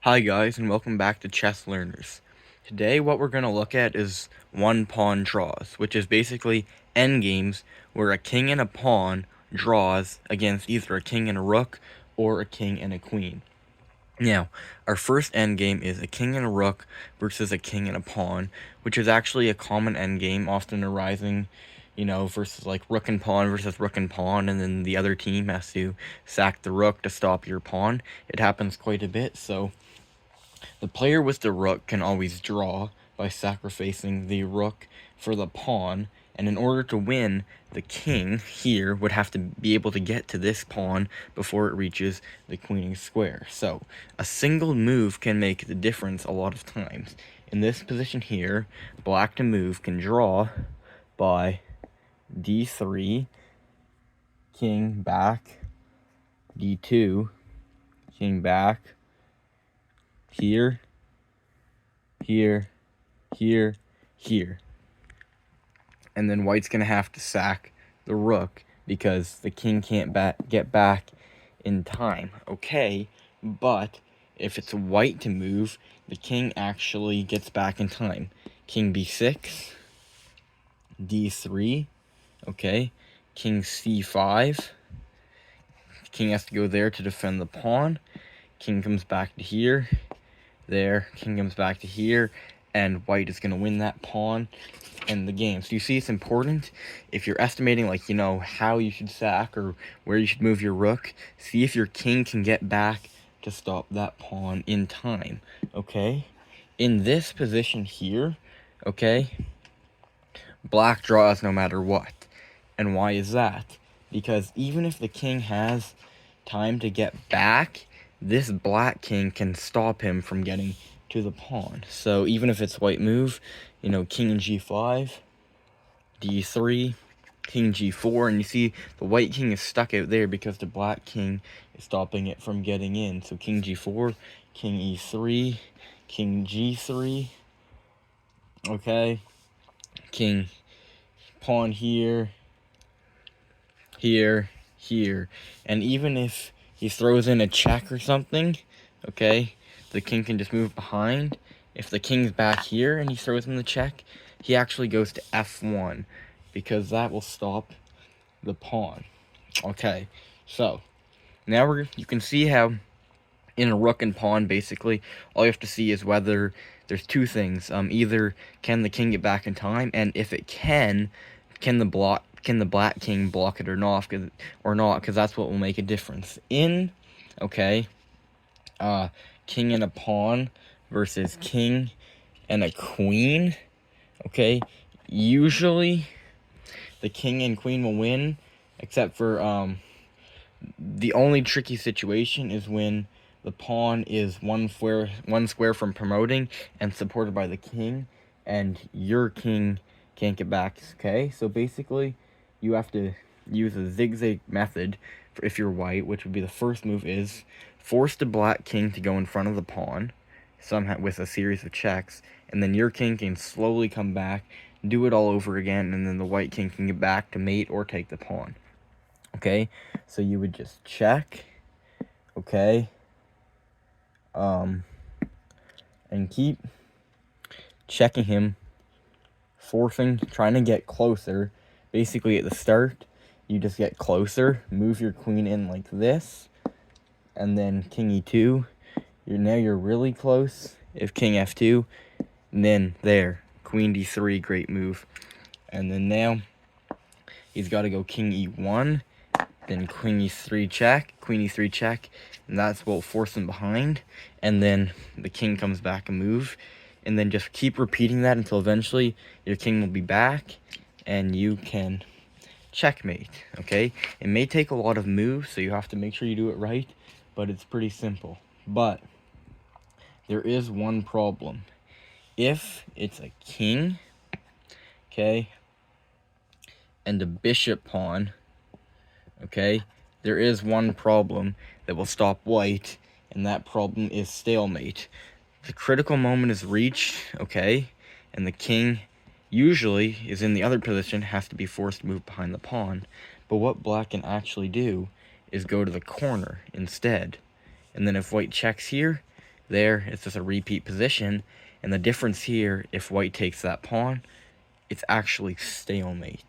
Hi guys, and welcome back to Chess Learners. Today what we're going to look at is one pawn draws, which is basically endgames where a king and a pawn draws against either a king and a rook or a king and a queen. Now, our first endgame is a king and a rook versus a king and a pawn, which is actually a common endgame, often arising, versus like rook and pawn versus rook and pawn, and then the other team has to sack the rook to stop your pawn. It happens quite a bit, so the player with the rook can always draw by sacrificing the rook for the pawn, and in order to win, the king here would have to be able to get to this pawn before it reaches the queen square. So a single move can make the difference a lot of times. In this position here, black to move can draw by d3, king back, d2, king back, here, here, here, here. And then white's going to have to sack the rook because the king can't get back in time. Okay, but if it's white to move, the king actually gets back in time. King b6, d3, okay, king c5. King has to go there to defend the pawn. King comes back to here, there, king comes back to here, and white is going to win that pawn in the game. So you see, it's important if you're estimating, like, how you should sack or where you should move your rook, see if your king can get back to stop that pawn in time. Okay, in this position here, okay, black draws no matter what. And why is that? Because even if the king has time to get back, this black king can stop him from getting to the pawn. So even if it's white move, king and g5, d3, king g4, and you see the white king is stuck out there because the black king is stopping it from getting in. So king g4, king e3, king g3, okay, king, pawn here, here, here, and even if he throws in a check or something, okay, the king can just move behind. If the king's back here and he throws in the check, he actually goes to f1 because that will stop the pawn. Okay, so now you can see how in a rook and pawn, basically all you have to see is whether there's two things. Either can the king get back in time, and if it can the black king block it or not? Because that's what will make a difference. In king and a pawn versus king and a queen. Okay, usually the king and queen will win, except for the only tricky situation is when the pawn is one square from promoting and supported by the king, and your king can't get back. Okay, so basically you have to use a zigzag method if you're white, which would be the first move is force the black king to go in front of the pawn somehow with a series of checks, and then your king can slowly come back, do it all over again, and then the white king can get back to mate or take the pawn. Okay, so you would just check, okay, and keep checking him, trying to get closer. Basically, at the start, you just get closer, move your queen in like this, and then king e2. You're really close. If king f2, and then there, queen d3, great move. And then now he's got to go king e1, then queen e3 check, and that's what will force him behind. And then the king comes back a move, and then just keep repeating that until eventually your king will be back, and you can checkmate. Okay, it may take a lot of moves, so you have to make sure you do it right, but it's pretty simple. But there is one problem. If it's a king, okay, and a bishop pawn, okay, there is one problem that will stop white, and that problem is stalemate. The critical moment is reached, okay, and the king usually is in the other position, has to be forced to move behind the pawn. But what black can actually do is go to the corner instead. And then if white checks here, There, it's just a repeat position. And the difference here, if white takes that pawn, it's actually stalemate.